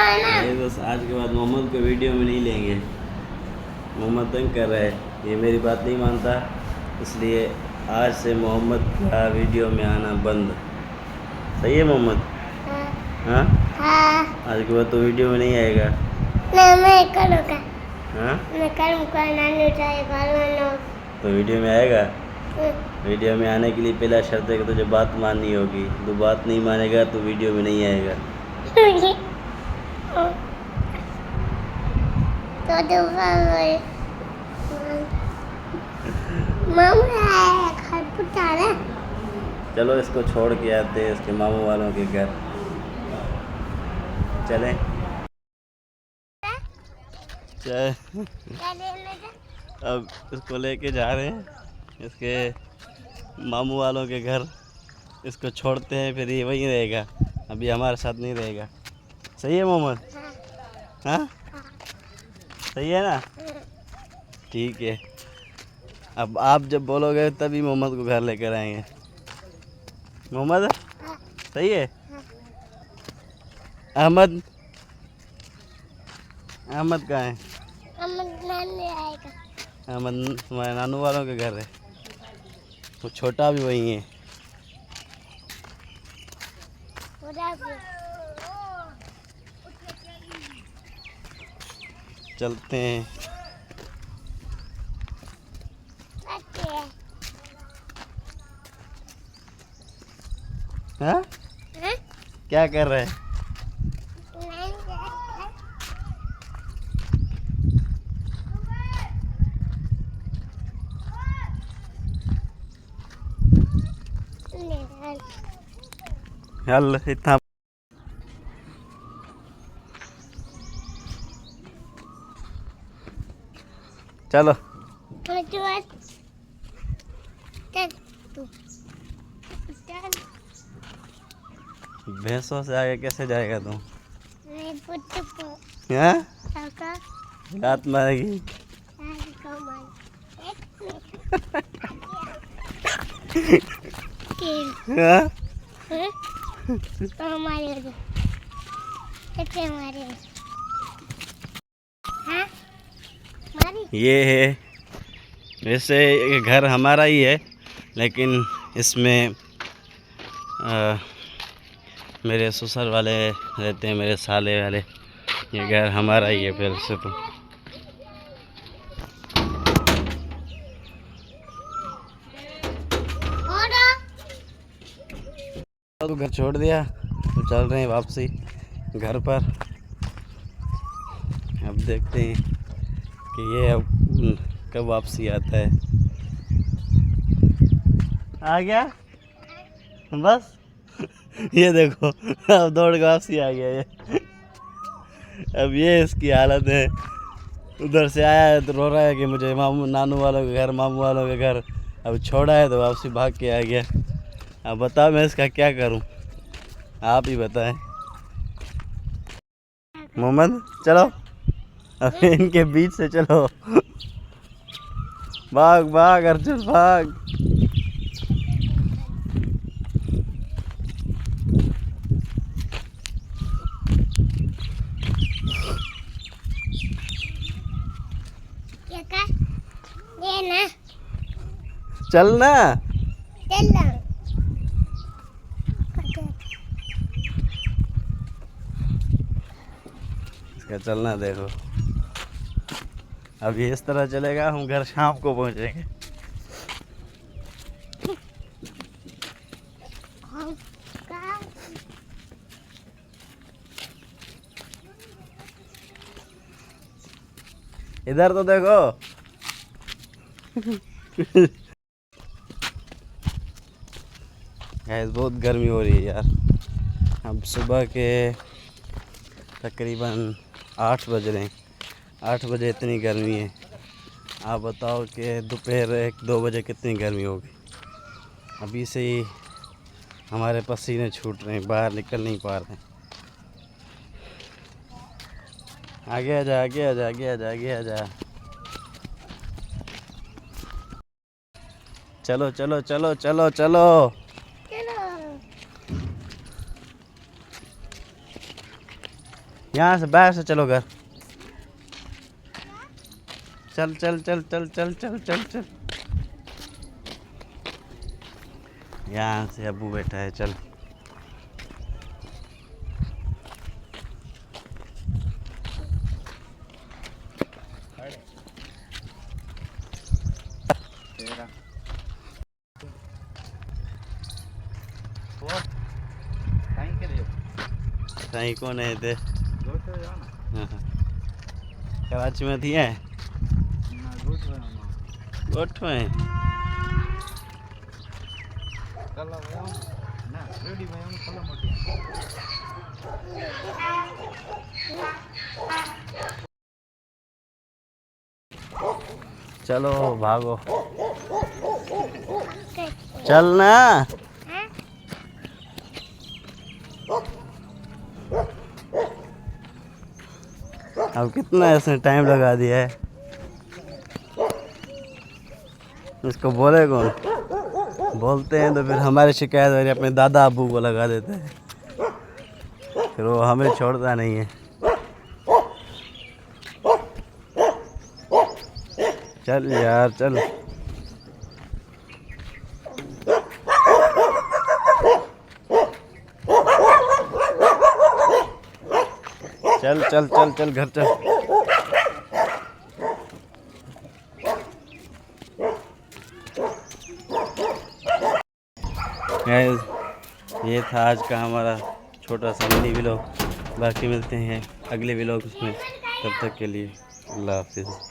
ये बस आज के बाद मोहम्मद को वीडियो में नहीं लेंगे। मोहम्मद तंग कर रहा है, ये मेरी बात नहीं मानता, इसलिए आज से मोहम्मद का वीडियो में आना बंद। सही है मोहम्मद? हाँ हाँ। आज के बाद तो वीडियो में नहीं आएगा। मैं करूँगा। हाँ मैं करूँगा। तो वीडियो में आएगा। वीडियो में आने के लिए पहला शर्त है कि तुझे बात माननी होगी। तू बात नहीं मानेगा तो वीडियो में नहीं आएगा। चलो इसको छोड़ के आते हैं इसके मामू वालों के घर। चलें। अब इसको लेके जा रहे हैं इसके मामू वालों के घर। इसको छोड़ते हैं, फिर ये वहीं रहेगा, अभी हमारे साथ नहीं रहेगा। सही है मोहम्मद? हाँ सही है ना? ठीक है, अब आप जब बोलोगे तभी मोहम्मद को घर लेकर आएंगे। मोहम्मद सही है? अहमद, अहमद कहाँ है? अहमद तुम्हारे नानू वालों के घर है, वो छोटा भी वही है। चलते हैं। हाँ? क्या कर रहे हैं? हल इतना चलो। भैंसों से आगे कैसे जाएगा तुम? हाँ? रात मारेगी। हाँ? ये है, वैसे ये घर हमारा ही है, लेकिन इसमें मेरे ससुर वाले रहते हैं, मेरे साले वाले। ये घर हमारा ही है पहले से। तो घर छोड़ दिया तो चल रहे हैं वापसी घर पर। अब देखते हैं कि ये अब कब वापसी आता है। आ गया बस। ये देखो अब दौड़ के वापसी आ गया ये। अब ये इसकी हालत है। उधर से आया है तो रो रहा है कि मुझे मामू नानू वालों के घर, मामू वालों के घर। अब छोड़ा है तो वापसी भाग के आ गया। अब बताओ मैं इसका क्या करूं, आप ही बताएं। मोहम्मद चलो, अब इनके बीच से चलो। भाग भाग अर्जुन भाग। ये ना चलना, चलना। इसका चलना देखो। अब ये इस तरह चलेगा, हम घर शाम को पहुंचेंगे। इधर तो देखो। गैस बहुत गर्मी हो रही है यार। अब सुबह के तकरीबन 8 बज रहे हैं। 8 बजे इतनी गर्मी है। आप बताओ कि दोपहर 1-2 बजे कितनी गर्मी होगी। अभी से ही हमारे पसीने छूट रहे हैं, बाहर निकल नहीं पा रहे हैं। आगे आजा, आगे आजा, आगे आजा, आगे आजा। चलो चलो चलो चलो चलो। यहाँ से बाहर से चलो घर। चल चल चल चल चल चल चल चल। यहाँ से अब्बू बैठा है, चल। साईं कौन है थे? कराची में थी है गोठ में। चलो भागो, चलना। अब कितना इसने टाइम लगा दिया है, इसको बोले कौन? बोलते हैं तो फिर हमारी शिकायत हो रही, अपने दादा अब्बू को लगा देते हैं, फिर वो हमें छोड़ता नहीं है। चल यार चल। चल चल चल चल घर चल। गाइस, ये था आज का हमारा छोटा सा मिनी व्लॉग। बाकी मिलते हैं अगले व्लॉग में, तब तक के लिए अल्लाह हाफिज़।